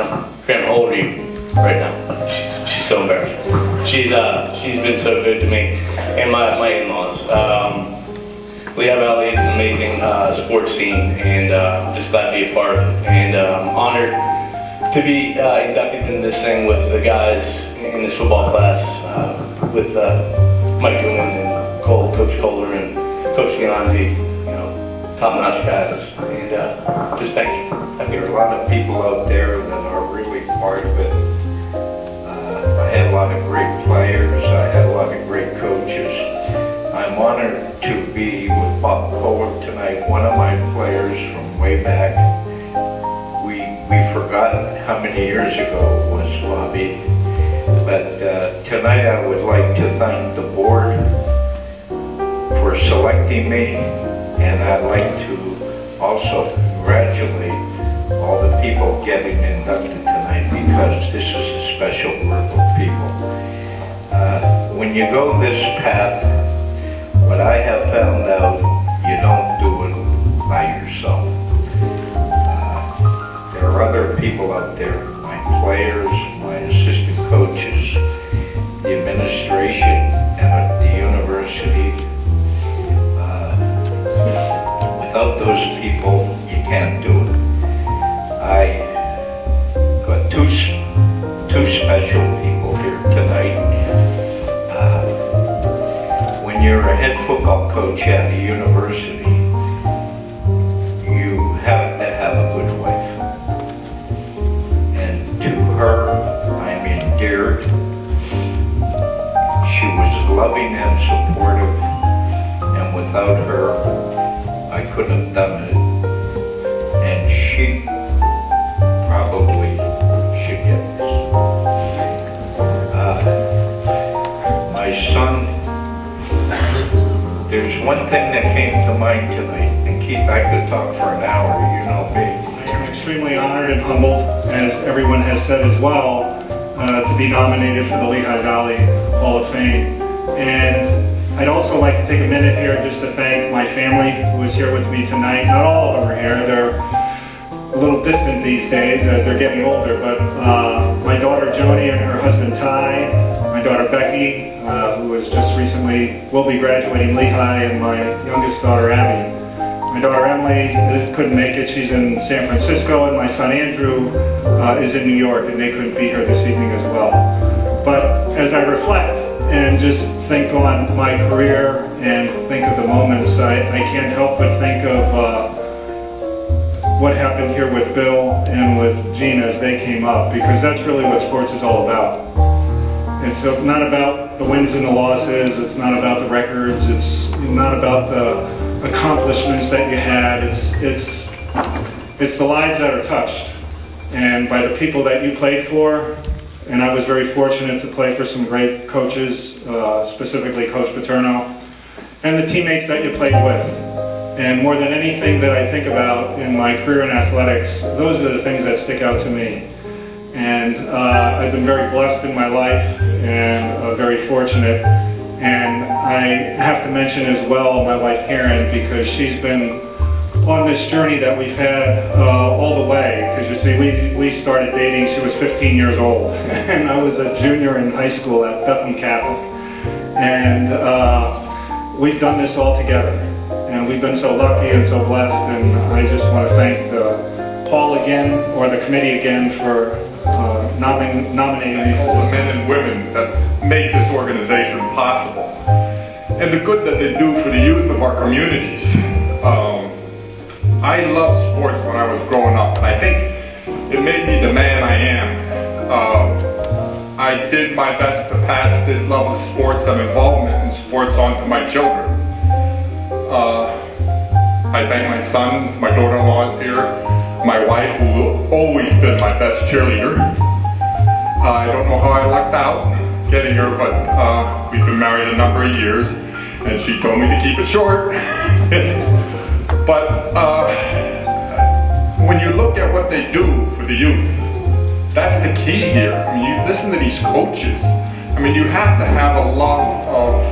Grandma, how old are you right now? She's so embarrassed. She's been so good to me and my in-laws. Lehigh Valley is an amazing sports scene, and just glad to be a part of it. And honored to be inducted into this thing with the guys in this football class, with Mike Newman and Coach Kohler and Coach Gianzi, top-notch guys. And just thank you. There are a lot of people out there that are really part of it. I had a lot of great players. I had a lot of great coaches. I'm honored to be with Bob Kohler tonight, one of my players from way back. We forgot how many years ago it was, Bobby. But tonight I would like to thank the board for selecting me, and I'd like to also congratulate all the people getting inducted tonight, because this is a special group of people. When you go this path, what I have found out, you don't do it by yourself. There are other people out there, my players, my assistant coaches, the administration, and at the university. Without those people, you can't do it. I got two special people here tonight. When you're a head football coach at a university, you have to have a good wife. And to her, I'm endeared. She was loving and supportive, and without her, I couldn't have done it. And she probably should get this. My son, there's one thing that came to mind tonight, and Keith, I could talk for an hour, you know me. I am extremely honored and humbled, as everyone has said as well, to be nominated for the Lehigh Valley Hall of Fame. And I'd also like to take a minute here just to thank my family who is here with me tonight. Not all of them are here. They're a little distant these days as they're getting older, but my daughter Joni and her husband Ty, my daughter Becky, who was just recently, will be graduating Lehigh, and my youngest daughter Abby. My daughter Emily couldn't make it. She's in San Francisco, and my son Andrew is in New York, and they couldn't be here this evening as well. But as I reflect and just think on my career and think of the moments, I can't help but think of what happened here with Bill and with Gene as they came up, because that's really what sports is all about. It's not about the wins and the losses, it's not about the records, it's not about the accomplishments that you had, it's the lives that are touched, and by the people that you played for. And I was very fortunate to play for some great coaches, specifically Coach Paterno, and the teammates that you played with. And more than anything that I think about in my career in athletics, those are the things that stick out to me. And I've been very blessed in my life, and very fortunate. And I have to mention as well my wife Karen, because she's been on this journey that we've had all the way. Because you see, we started dating, she was 15 years old, and I was a junior in high school at Bethlehem Catholic. And we've done this all together. And we've been so lucky and so blessed, and I just want to thank Paul again, or the committee again, for nominating me for all this. the men and women that make this organization possible, and the good that they do for the youth of our communities. I loved sports when I was growing up, and I think it made me the man I am. I did my best to pass this love of sports and involvement in sports on to my children. I thank my sons, my daughter-in-law is here, my wife, who always been my best cheerleader. I don't know how I lucked out getting her, but we've been married a number of years, and she told me to keep it short. But when you look at what they do for the youth, that's the key here. I mean, you listen to these coaches. I mean, you have to have a love of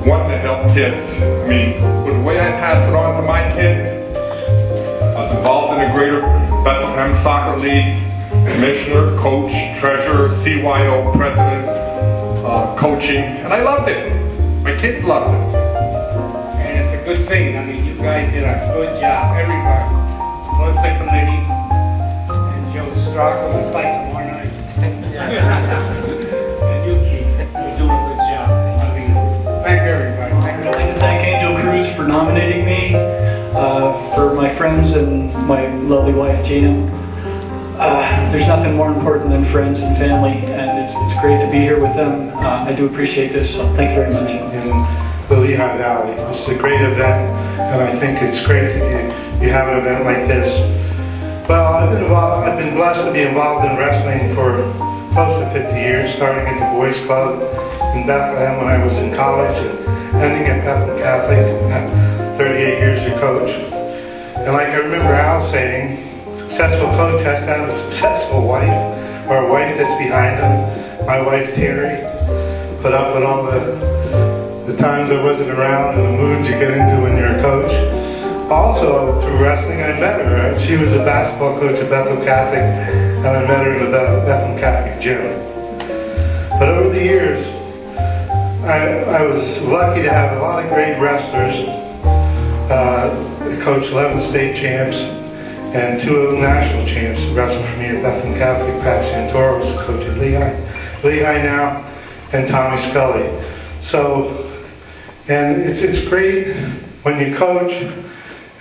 wanting to help kids. I mean, with the way I pass it on to my kids, I was involved in a greater Bethlehem Soccer League, commissioner, coach, treasurer, CYO, president, coaching, and I loved it. My kids loved it. And it's a good thing. I mean, you guys did a good job, everybody. Both the committee and Joe Straka will fight tomorrow night. And you, Keith, you're doing a good job. I mean, thank everybody. I'd like to thank Angel Cruz for nominating me, for my friends and my lovely wife Gina. There's nothing more important than friends and family, and it's great to be here with them. I do appreciate this, so thank you very much. In the Lehigh Valley. This is a great event, and I think it's great that you have an event like this. Well, I've been blessed to be involved in wrestling for close to 50 years, starting at the Boys Club in Bethlehem when I was in college, and ending at Bethlehem Catholic, at 38 years to coach. And like I remember Al saying, successful coach has to have a successful wife, or a wife that's behind him. My wife Terry put up with all the times I wasn't around and the moods you get into when you're a coach. Also, through wrestling, I met her. She was a basketball coach at Bethel Catholic, and I met her in the Bethel Catholic gym. But over the years, I was lucky to have a lot of great wrestlers. I coached 11 state champs and 2 national champs wrestled for me at Bethel Catholic. Pat Santoro was the coach at Lehigh now, and Tommy Scully. So, and it's great when you coach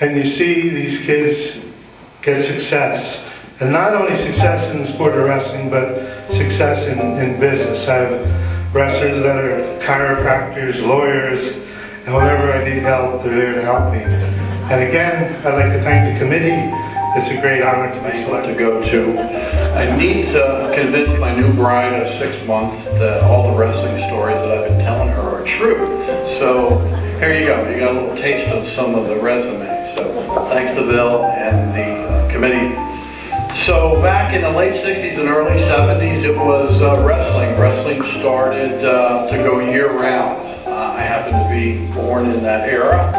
and you see these kids get success. And not only success in the sport of wrestling, but success in business. I have wrestlers that are chiropractors, lawyers, and whenever I need help, they're there to help me. And again, I'd like to thank the committee. It's a great honor to be selected. To go to. I need to convince my new bride of 6 months that all the wrestling stories that I've been telling her are true. So here you go. You got a little taste of some of the resume. So thanks to Bill and the committee. So back in the late 60s and early 70s, it was wrestling. Wrestling started to go year-round. I happened to be born in that era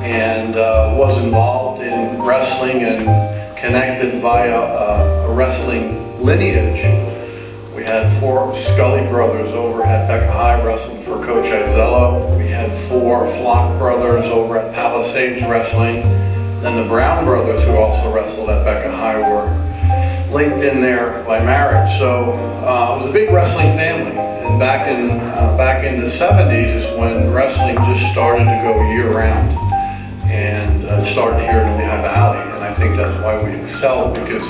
and was involved in wrestling and connected via a wrestling lineage. We had 4 Scully brothers over at Becca High wrestling for Coach Izello. We had 4 Flock brothers over at Palisades Wrestling. Then the Brown brothers, who also wrestled at Becca High, were linked in there by marriage. So it was a big wrestling family. And back in the 70s is when wrestling just started to go year-round. And it started here in the Lehigh Valley, and I think that's why we excelled, because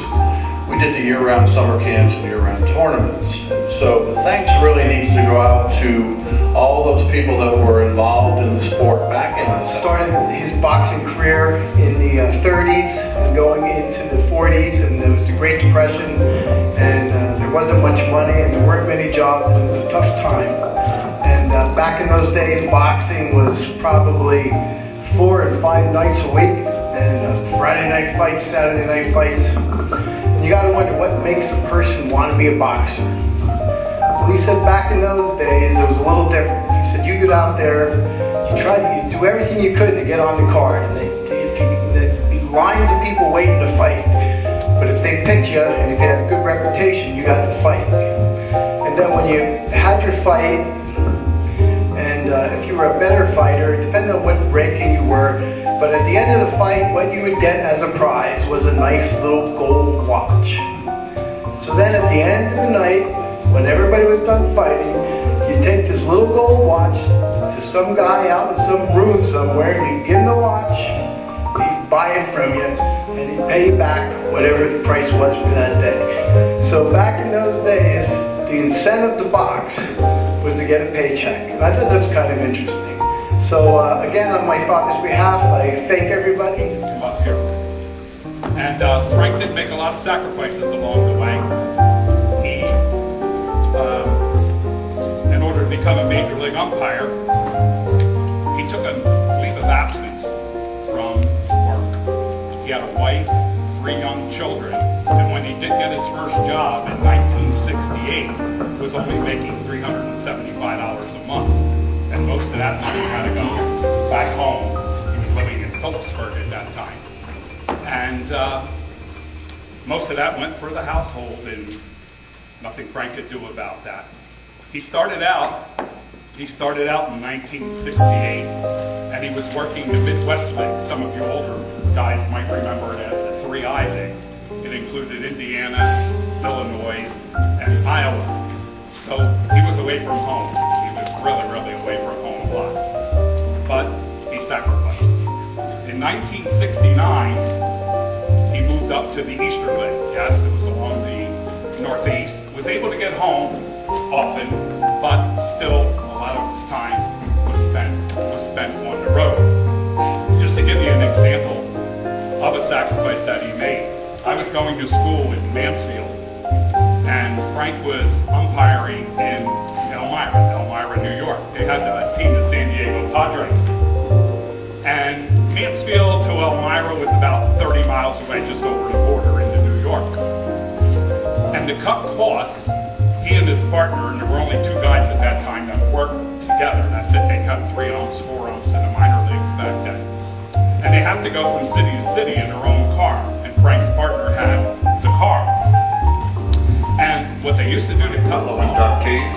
we did the year-round summer camps and year-round tournaments. So the thanks really needs to go out to all those people that were involved in the sport back in started his boxing career in the 30s and going into the 40s, and there was the Great Depression, and there wasn't much money and there weren't many jobs, and it was a tough time. And back in those days, boxing was probably 4 and 5 nights a week, and Friday night fights, Saturday night fights. And you gotta wonder what makes a person want to be a boxer. Well, he said back in those days it was a little different. He said you get out there, you do everything you could to get on the card, and there'd be lines of people waiting to fight. But if they picked you, and if you had a good reputation, you got to fight. And then when you had your fight, and if you were a better fighter, it depended on what ranking you were, but at the end of the fight, what you would get as a prize was a nice little gold watch. So then at the end of the night, when everybody was done fighting, you take this little gold watch to some guy out in some room somewhere, and you give him the watch, he'd buy it from you, and he'd pay you back whatever the price was for that day. So back in those days, the incentive to box was to get a paycheck. And I thought that was kind of interesting. So again, on my father's behalf, I thank everybody. Come up here. And Frank did make a lot of sacrifices along the way. He, in order to become a major league umpire, he took a leave of absence from work. He had a wife, 3 young children, and when he did get his first job in 1968, he was only making $375 a month. And most of that money had to go back home. He was living in Phillipsburg at that time. And most of that went for the household, and nothing Frank could do about that. He started out in 1968, and he was working the Midwest League. Some of you older guys might remember it as the 3I League. It included Indiana, Illinois, and Iowa. So he was away from home. He was really away from home a lot. But he sacrificed. In 1969, he moved up to the Eastern League. Yes, it was along the Northeast. Was able to get home often, but still a lot of his time was spent on the road. Just to give you an example of a sacrifice that he made, I was going to school in Mansfield, and Frank was umpiring in Elmira, New York. They had a team, the San Diego Padres. And Mansfield to Elmira was about 30 miles away, just over the border into New York. And to cut costs, he and his partner, and there were only two guys at that time that worked together. That's it, they cut 3 umps, 4 umps in the minor leagues back then. And they have to go from city to city in their own car. And Frank's partner had the car. And what they used to do to cut fellow inductees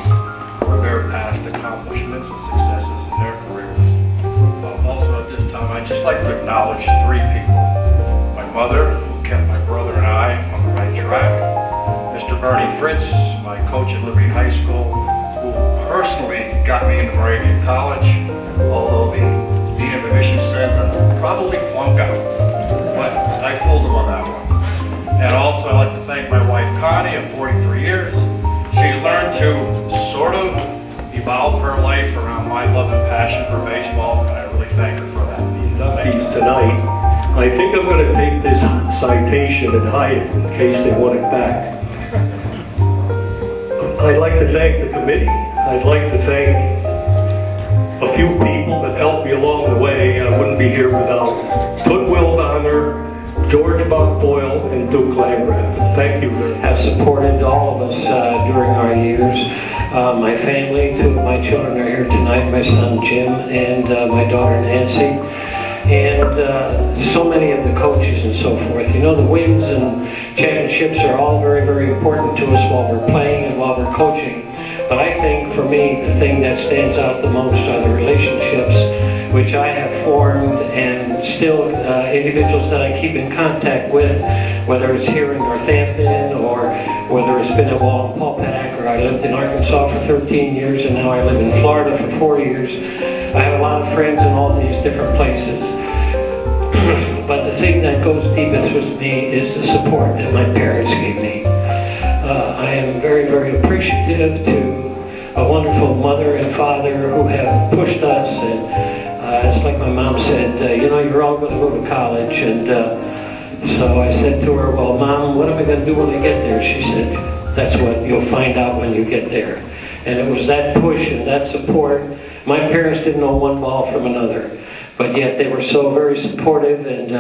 for their past accomplishments and successes in their careers. Also at this time, I'd just like to acknowledge 3 people. My mother, who kept my brother and I on the right track. Mr. Bernie Fritz, my coach at Lehigh High School, who personally got me into Moravian College, although the Dean of Admissions said that I'd probably flunk out. But I fooled him on that one. And also I'd like to thank my wife Connie of 43 years. She's learned to sort of evolve her life around my love and passion for baseball, and I really thank her for that. Inductees tonight, I think I'm going to take this citation and hide it in case they want it back. I'd like to thank the committee. I'd like to thank a few people that helped me along the way. I wouldn't be here without Tooke Wildheimer, George Buck Boyle, and Duke Landgraf. Thank you very much. Have supported all of us during our years. My family, 2 of my children are here tonight, my son Jim and my daughter Nancy. And so many of the coaches and so forth. You know, the wins and championships are all very important to us while we're playing and while we're coaching. But I think for me, the thing that stands out the most are the relationships which I have formed, and still individuals that I keep in contact with, whether it's here in Northampton or whether it's been at Wallenpaupack, or I lived in Arkansas for 13 years and now I live in Florida for 4 years. I have a lot of friends in all these different places. But the thing that goes deepest with me is the support that my parents gave me. I am very appreciative to a wonderful mother and father who have pushed us, and it's like my mom said, you know, you're all going to go to college. And so I said to her, well, Mom, what am I going to do when I get there? She said, that's what you'll find out when you get there. And it was that push and that support. My parents didn't know one ball from another, but yet they were so very supportive and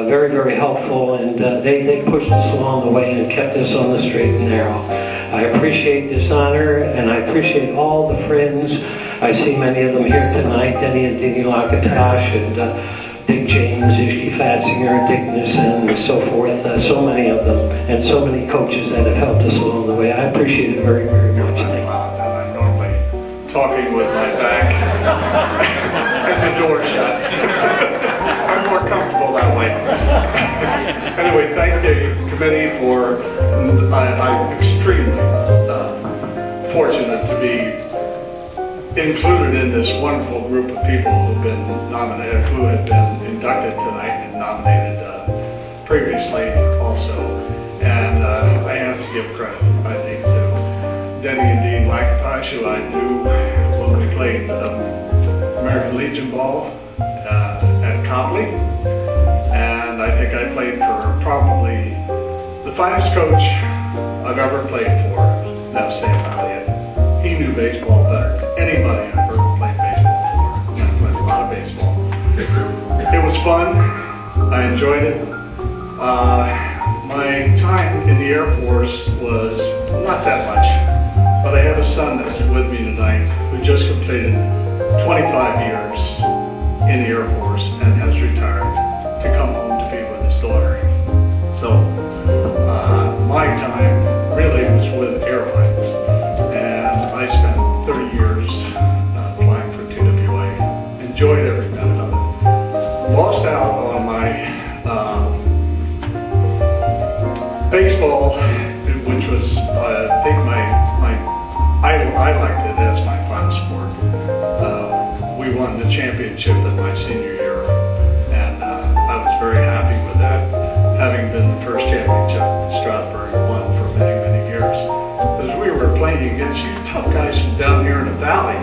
very helpful, and they pushed us along the way and kept us on the straight and narrow. I appreciate this honor, and I appreciate all the friends. I see many of them here tonight, Denny and Dini Lakatosh, and Dick James, Ishki Fatzinger, Dick Nissen, and so forth. So many of them, and so many coaches that have helped us along the way. I appreciate it very much. I'm normally talking with my back and the door shut. I'm more comfortable that way. Anyway, thank the committee for, I'm extremely fortunate to be included in this wonderful group of people who've been nominated, who have been inducted tonight and nominated previously also. And I have to give credit, I think, to Denny and Dean Lakatosh, who I knew when we played American Legion ball at Copley. And I think I played for probably the finest coach I've ever played for, that was Sam Elliott. He knew baseball better than anybody I've ever played baseball for. I played a lot of baseball. It was fun. I enjoyed it. My time in the Air Force was not that much, but I have a son that's with me tonight who just completed 25 years in the Air Force and has retired to come home to be with his daughter. So lost out on my baseball, which was, I think I liked it as my fun sport. We won the championship in my senior year, and I was very happy with that, having been the first championship Stroudsburg won for many, many years. Because we were playing against you tough guys from down here in the valley,